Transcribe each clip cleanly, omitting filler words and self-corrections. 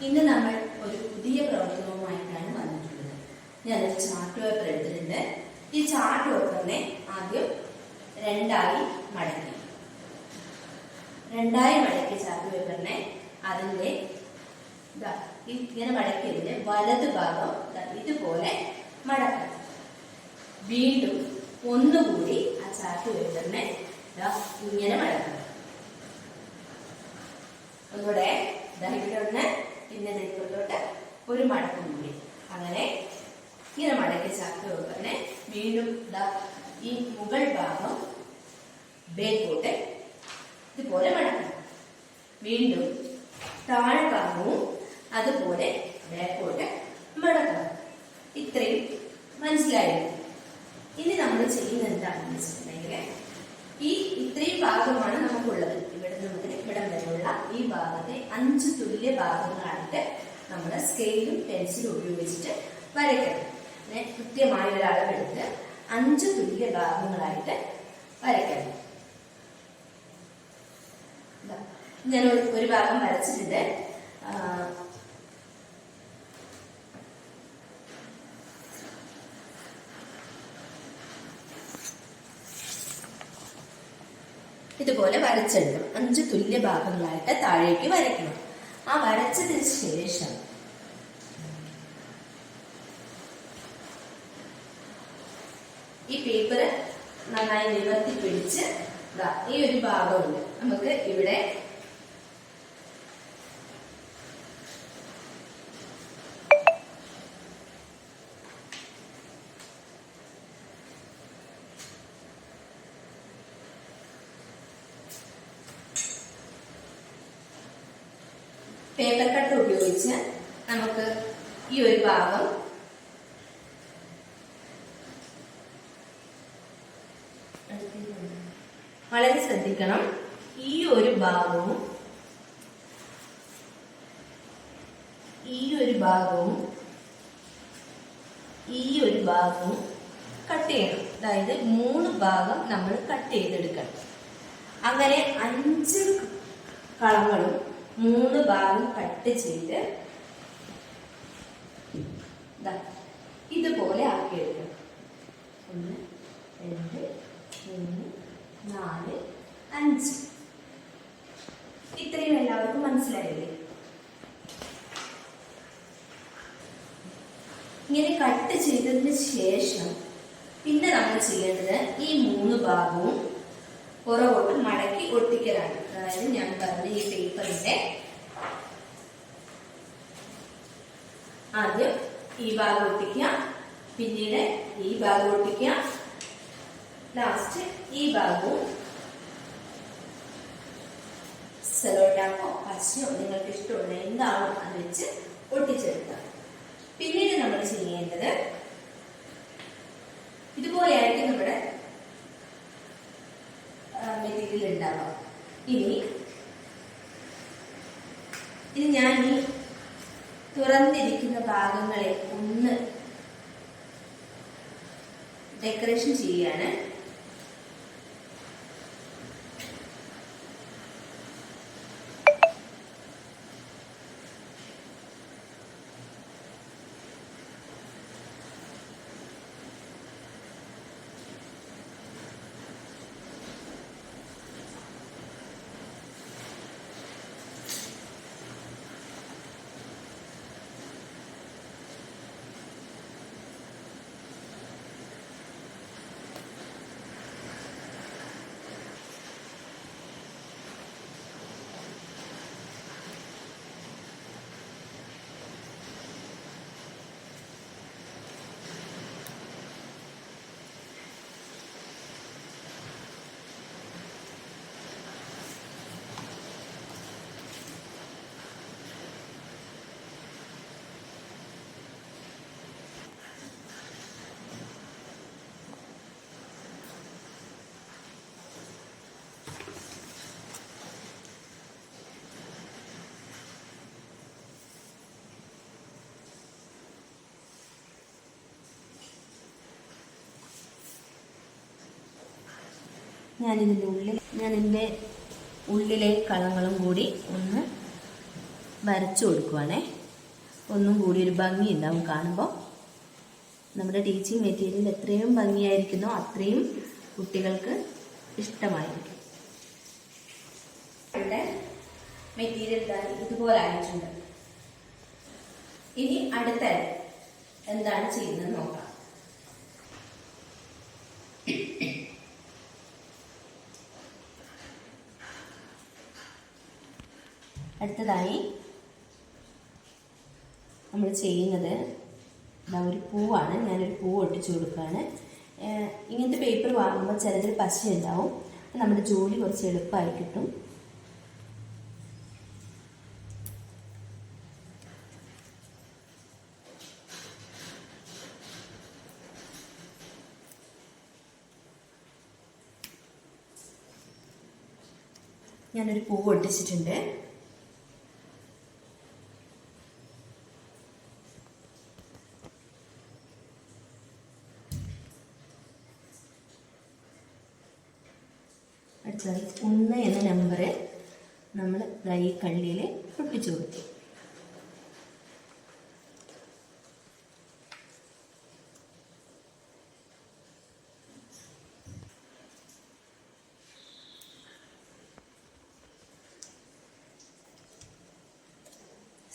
ഇന്ന് നമ്മൾ ഒരു പുതിയ പ്രവർത്തനവുമായിട്ടാണ് വന്നിട്ടുള്ളത്. ഞാനൊരു ചാർട്ട് പേപ്പർ എടുത്തിട്ടുണ്ട്. ഈ ചാർട്ട് പേപ്പറിനെ ആദ്യം രണ്ടായി മടക്കി ചാർട്ട് പേപ്പറിനെ അതിന്റെ ഇങ്ങനെ മടക്കിയതിന്റെ വലതു ഭാഗം ഇതുപോലെ മടക്കാം. വീണ്ടും ഒന്നുകൂടി ആ ചാർട്ട് പേപ്പറിനെ ഇങ്ങനെ മടക്കണം. ഒന്നുകൂടെ ഇവിടെ പിന്നെ ഇപ്പോഴത്തോട്ട് ഒരു മടക്കും കൂടി. അങ്ങനെ ഇങ്ങനെ മടക്കിയ ചാർട്ട് പേപ്പറിനെ വീണ്ടും ഈ മുകൾ ഭാഗം ബേക്കോട്ട് ഇതുപോലെ മടക്കണം. വീണ്ടും താഴെ ഭാഗവും അതുപോലെ ബേക്കോട്ട് മടക്കണം. ഇത്രയും മനസ്സിലായിരുന്നു. ഇനി നമ്മൾ ചെയ്യുന്നത് എന്താണെന്ന് വെച്ചിട്ടുണ്ടെങ്കിൽ ഈ ഇത്രയും ഭാഗമാണ് നമുക്കുള്ളത്. ഇവിടെ മുതൽ ഇവിടം വരെയുള്ള ഈ ഭാഗത്തെ 5 തുല്യ ഭാഗങ്ങളായിട്ട് നമ്മൾ സ്കെയിലും പെൻസിലും ഉപയോഗിച്ചിട്ട് വരയ്ക്കണം. കൃത്യമായ ഒരു അളവെടുത്ത് 5 തുല്യ ഭാഗങ്ങളായിട്ട് വരയ്ക്കണം. ഞാൻ ഒരു ഭാഗം വരച്ചിട്ടുണ്ട്. ഇതുപോലെ വരച്ചെടുക്കണം. 5 തുല്യ ഭാഗങ്ങളായിട്ട് താഴേക്ക് വരയ്ക്കണം. ആ വരച്ചതിന് ശേഷം ഈ പേപ്പർ നന്നായി നിവർത്തി പിടിച്ച് ഈ ഒരു ഭാഗമുണ്ട്. നമുക്ക് ഇവിടെ പേപ്പർ കട്ടർ ഉപയോഗിച്ച് നമുക്ക് ഈ ഒരു ഭാഗം വളരെ ശ്രദ്ധിക്കണം. ഈ ഒരു ഭാഗവും കട്ട് ചെയ്യണം. അതായത് 3 ഭാഗം നമ്മൾ കട്ട് ചെയ്തെടുക്കണം. അങ്ങനെ 5 കളങ്ങളും 3 ഭാഗം കട്ട് ചെയ്ത് ഇതുപോലെ ആക്കിയെടുക്കണം. 1 2 3 4 5. ഇത്രയും എല്ലാവർക്കും മനസ്സിലായില്ലേ? ഇങ്ങനെ കട്ട് ചെയ്തതിന് ശേഷം പിന്നെ നമ്മൾ ചെയ്യേണ്ടത് ഈ 3 ഭാഗവും പുറകോട്ട് മടക്കി ഒട്ടിക്കലാണ്. അതായത് ഞാൻ പറഞ്ഞ ഈ പേപ്പറിന്റെ ആദ്യം ഈ ഭാഗം ഒട്ടിക്കുക, പിന്നീട് ഈ ഭാഗം ഒട്ടിക്കുക, ലാസ്റ്റ് ഈ ഭാഗവും സെലോടാപ്പോ പശയോ നിങ്ങൾക്ക് ഇഷ്ടമുള്ള എന്താണോ അത് വെച്ച് ഒട്ടിച്ചെടുക്കുക. പിന്നീട് നമ്മൾ ചെയ്യേണ്ടത് ഇതുപോലെയായിരിക്കും നമ്മുടെ മെറ്റീരിയൽ ഉണ്ടാവാം. ഇനി ഞാൻ ഈ തുറന്നിരിക്കുന്ന ഭാഗങ്ങളെ ഒന്ന് ഡെക്കറേഷൻ ചെയ്യാണ്. ഞാനിതിൻ്റെ ഉള്ളിലെ കളങ്ങളും കൂടി ഒന്ന് വരച്ചു കൊടുക്കുവാണേ. ഒന്നും കൂടി ഒരു ഭംഗി ഉണ്ടാവും കാണുമ്പോൾ. നമ്മുടെ ടീച്ചിങ് മെറ്റീരിയൽ എത്രയും ഭംഗിയായിരിക്കുന്നോ അത്രയും കുട്ടികൾക്ക് ഇഷ്ടമായിരിക്കും. ഇവിടെ മെറ്റീരിയൽ ഇതുപോലെ ആയിട്ടുണ്ട്. ഇനി അടുത്ത എന്താണ് ചെയ്യുന്നത് നോക്കാം. അടുത്തതായി നമ്മൾ ചെയ്യുന്നത് ഒരു പൂവാണ്. ഞാനൊരു പൂവ് ഒട്ടിച്ചു കൊടുക്കുകയാണ്. ഇങ്ങനത്തെ പേപ്പർ വാങ്ങുമ്പോൾ ചിലതിൽ പശ ഉണ്ടാവും. നമ്മുടെ ജോലി കുറച്ച് എളുപ്പമായി കിട്ടും. ഞാനൊരു പൂവ് ഒട്ടിച്ചിട്ടുണ്ട്. അടുത്തതായി 1 എന്ന നമ്പർ നമ്മൾ ഈ കള്ളിയിൽ ഒട്ടിച്ചു കൊടുത്തു.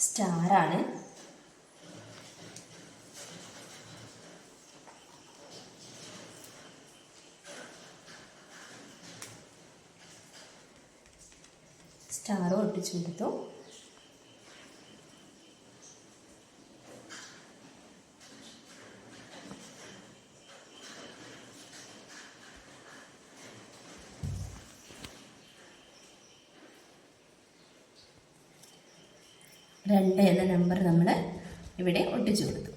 സ്റ്റാറാണ്. സ്റ്റാർ ഒട്ടിച്ചു കൊടുത്തു. രണ്ട് എന്ന നമ്പർ നമ്മൾ ഇവിടെ ഒട്ടിച്ചു കൊടുത്തു.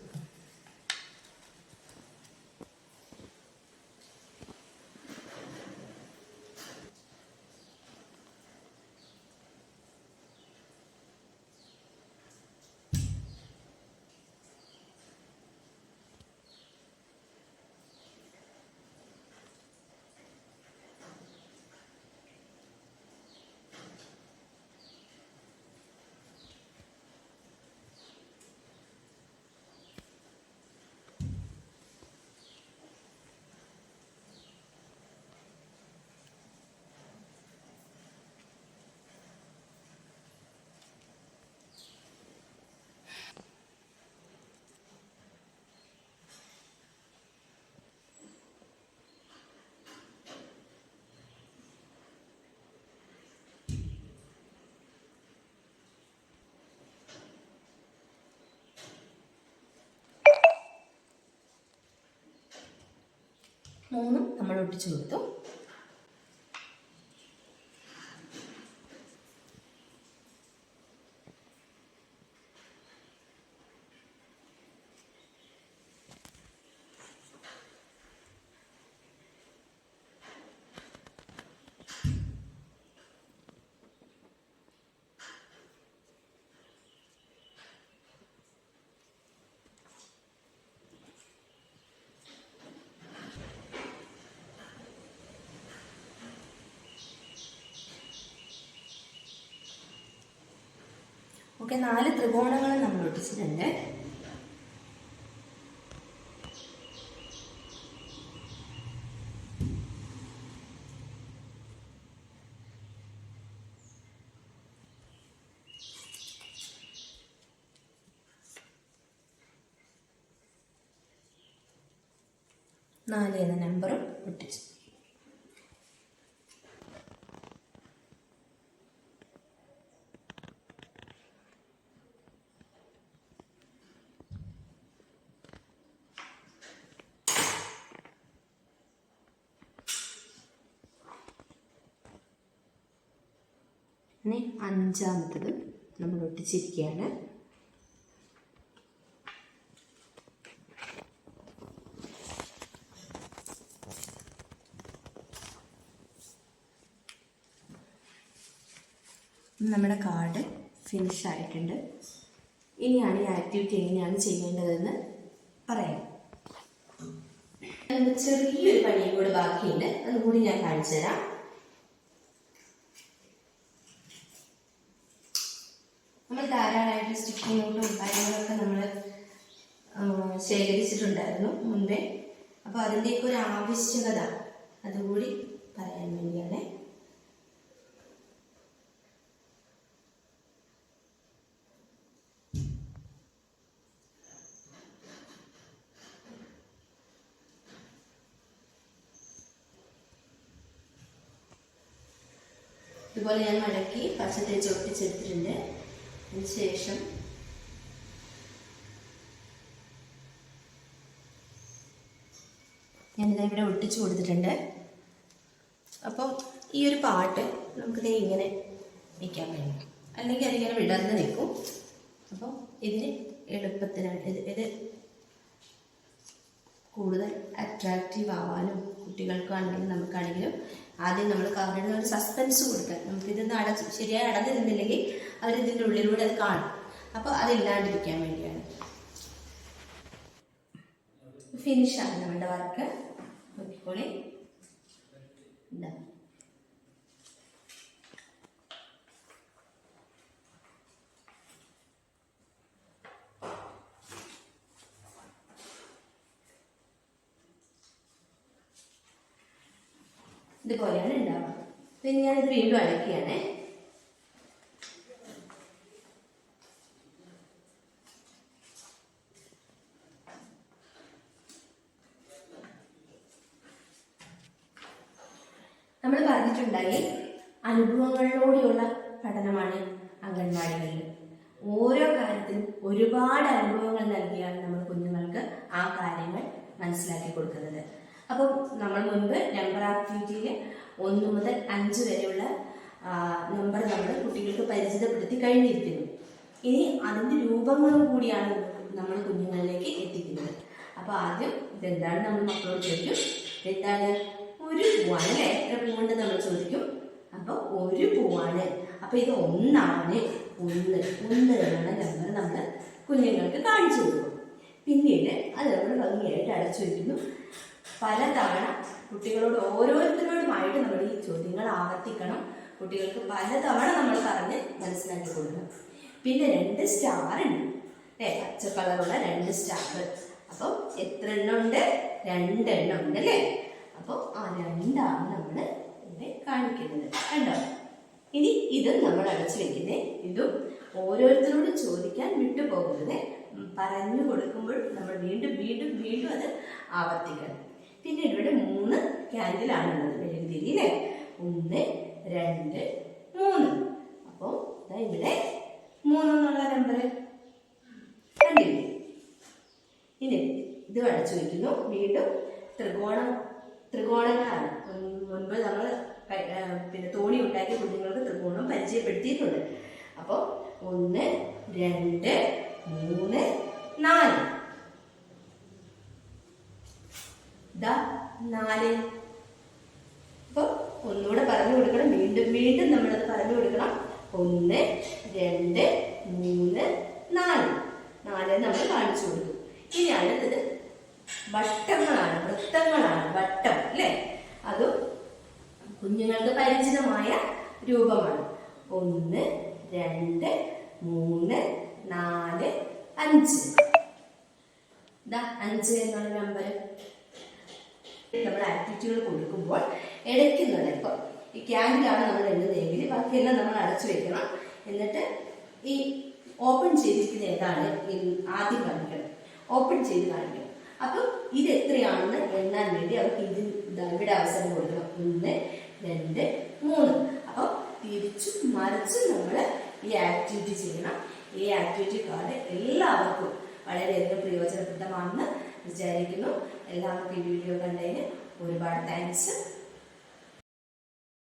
മൂന്നും നമ്മൾ ഒട്ടിച്ചു കൊടുത്തു. ഓക്കെ, 4 ത്രികോണങ്ങൾ നമ്മൾ ഒട്ടിച്ചിട്ടുണ്ട്. നാല് എന്ന നമ്പറും ഒട്ടിച്ചു. ഇനി 5-ാമത്തത് നമ്മൾ ഒട്ടിച്ചിരിക്കുകയാണ്. നമ്മുടെ കാർഡ് ഫിനിഷ് ആയിട്ടുണ്ട്. ഇനിയാണ് ഈ ആക്ടിവിറ്റി എങ്ങനെയാണ് ചെയ്യേണ്ടതെന്ന് പറയാം. ചെറിയൊരു പണിയും കൂടെ ബാക്കിയുണ്ട്, അതുകൂടി ഞാൻ കാണിച്ചു തരാം. നമ്മൾ ധാരാളമായിട്ട് സ്റ്റിക്കിംഗ് നോട്ടും കാര്യങ്ങളൊക്കെ നമ്മൾ ശേഖരിച്ചിട്ടുണ്ടായിരുന്നു മുൻപേ. അപ്പോൾ അതിൻ്റെയൊക്കെ ഒരു ആവശ്യകത അതുകൂടി പറയാൻ വേണ്ടിയാണ്. ഇതുപോലെ ഞാൻ മടക്കി പച്ച തേച്ച് ഒട്ടിച്ചെടുത്തിട്ടുണ്ട്. അതിന് ശേഷം ഞാനിതാ ഇവിടെ ഒട്ടിച്ചു കൊടുത്തിട്ടുണ്ട്. അപ്പം ഈ ഒരു പാട്ട് നമുക്കിത് ഇങ്ങനെ വയ്ക്കാൻ കഴിയും, അല്ലെങ്കിൽ അതിങ്ങനെ വിടർന്ന് നിൽക്കും. അപ്പോൾ ഇതിന് എളുപ്പത്തിനാണ് ഇത് കൂടുതൽ അട്രാക്റ്റീവ് ആവാനും കുട്ടികൾക്കാണെങ്കിലും നമുക്കാണെങ്കിലും ആദ്യം നമ്മൾ കവറിന് ഒരു സസ്പെൻസ് കൊടുക്കാൻ, നമുക്കിതൊന്ന് ശരിയായി അടഞ്ഞിരുന്നില്ലെങ്കിൽ അവരിതിൻ്റെ ഉള്ളിലൂടെ അത് കാണും. അപ്പോൾ അതില്ലാണ്ടിരിക്കാൻ വേണ്ടിയാണ്. ഫിനിഷാണ് നമ്മുടെ വർക്ക്. നോക്കിക്കോളി, ഇതാ ഇതുപോലെയാണ് ഉണ്ടാവുക. പിന്നെ ഞാനിത് വീണ്ടും അടയ്ക്കുകയാണേ. നമ്മൾ പറഞ്ഞിട്ടുണ്ടായി അനുഭവങ്ങളിലൂടെയുള്ള പഠനമാണ് അംഗൻവാടികളിൽ. ഓരോ കാര്യത്തിനും ഒരുപാട് അനുഭവങ്ങൾ നൽകിയാണ് നമ്മൾ കുഞ്ഞുങ്ങൾക്ക് ആ കാര്യങ്ങൾ മനസ്സിലാക്കി കൊടുക്കുന്നത്. അപ്പം നമ്മൾ മുൻപ് നമ്പർ ആക്ടിവിറ്റിയിൽ 1 മുതൽ 5 വരെയുള്ള നമ്പർ നമ്മൾ കുട്ടികൾക്ക് പരിചിതപ്പെടുത്തി കഴിഞ്ഞിരിക്കുന്നു. ഇനി അതിൻ്റെ രൂപങ്ങളും കൂടിയാണ് നമ്മൾ കുഞ്ഞുങ്ങളിലേക്ക് എത്തിക്കുന്നത്. അപ്പോൾ ആദ്യം ഇതെന്താണ് നമ്മൾ മക്കളോട് ചോദിക്കും, ഇതെന്താണ്? ഒരു പൂവാണ് അല്ലേ? എത്ര പൂവുണ്ട് നമ്മൾ ചോദിക്കും. അപ്പോൾ ഒരു പൂവാണ്. അപ്പോൾ ഇത് ഒന്നാണ്. ഒന്ന് എന്നുള്ള നമ്പർ നമ്മൾ കുഞ്ഞുങ്ങൾക്ക് കാണിച്ചു കൊടുക്കും. പിന്നീട് അത് നമ്മൾ ഭംഗിയായിട്ട് അടച്ചു വയ്ക്കുന്നു. പലതവണ കുട്ടികളോട് ഓരോരുത്തരോടുമായിട്ട് നമ്മൾ ഈ ചോദ്യങ്ങൾ ആവർത്തിക്കണം. കുട്ടികൾക്ക് പലതവണ നമ്മൾ പറഞ്ഞ് മനസ്സിലാക്കി കൊടുക്കണം. പിന്നെ 2 സ്റ്റാർ ഉണ്ട് അല്ലേ? പച്ച കളറുള്ള 2 സ്റ്റാർ. അപ്പോൾ എത്ര എണ്ണം ഉണ്ട്? 2 എണ്ണം ഉണ്ട് അല്ലേ? അപ്പോൾ ആ 2ആണ് നമ്മൾ ഇവിടെ കാണിക്കുന്നത്. കണ്ടോ? ഇനി ഇത് നമ്മൾ അടച്ചു വെക്കുന്നേ. ഇതും ഓരോരുത്തരോടും ചോദിക്കാൻ വിട്ടുപോകുന്നത്. പറഞ്ഞു കൊടുക്കുമ്പോൾ നമ്മൾ വീണ്ടും വീണ്ടും വീണ്ടും അത് ആവർത്തിക്കണം. പിന്നെ ഇവിടെ 3 ക്യാൻഡിലാണുള്ളത് മെഴുകുതിരി അല്ലേ? 1, 2, 3. അപ്പോൾ ഇവിടെ 3 എന്നുള്ള നമ്പർ കണ്ടില്ലേ? ഇനി ഇത് അടച്ചു വയ്ക്കുന്നു. വീണ്ടും ത്രികോണങ്ങളാണ്. മുൻപ് നമ്മൾ പിന്നെ തോണി ഉണ്ടാക്കി കുഞ്ഞുങ്ങൾക്ക് ത്രികോണം പരിചയപ്പെടുത്തിയിട്ടുണ്ട്. അപ്പോൾ 1, 2, 3, 4. 4. അപ്പോൾ ഒന്നുകൂടെ പറഞ്ഞു കൊടുക്കണം. വീണ്ടും വീണ്ടും നമ്മളത് പറഞ്ഞു കൊടുക്കണം. 1, 2, 3, 4. 4 നമ്മൾ കാണിച്ചു കൊടുക്കും. ഇനി അടുത്തത് വട്ടങ്ങളാണ്, വൃത്തങ്ങളാണ്. വട്ടം അല്ലേ? അതും കുഞ്ഞുങ്ങൾക്ക് പരിചിതമായ രൂപമാണ്. 1, 2, 3, 4, 5. 5 എന്നുള്ള നമ്പർ നമ്മൾ ആക്ടിവിറ്റികൾ കൊടുക്കുമ്പോൾ ഇടയ്ക്കുന്നത്. ഇപ്പോൾ ഈ ക്യാൻഡിലാണ് നമ്മൾ എണ്ണുന്നതെങ്കിൽ ബാക്കിയെല്ലാം നമ്മൾ അടച്ചു വെക്കണം. എന്നിട്ട് ഈ ഓപ്പൺ ചെയ്തിരിക്കുന്ന ഏതാണ് ആദ്യം കാണിക്കണം. ഓപ്പൺ ചെയ്ത് കാണിക്കണം. അപ്പം ഇത് എത്രയാണെന്ന് എണ്ണാൻ വേണ്ടി അവർക്ക് ഇവിടെ അവസരം കൊടുക്കണം. 1, 2, 3. അപ്പോൾ തിരിച്ചും മറിച്ചും നമ്മൾ ഈ ആക്ടിവിറ്റി ചെയ്യണം. ഈ ആക്ടിവിറ്റി കാർഡ് എല്ലാവർക്കും വളരെയധികം പ്രയോജനപ്രദമാണെന്ന് വിചാരിക്കുന്നു. എല്ലാവർക്കും ഈ വീഡിയോ കണ്ടതിന് ഒരുപാട് താങ്ക്സ്.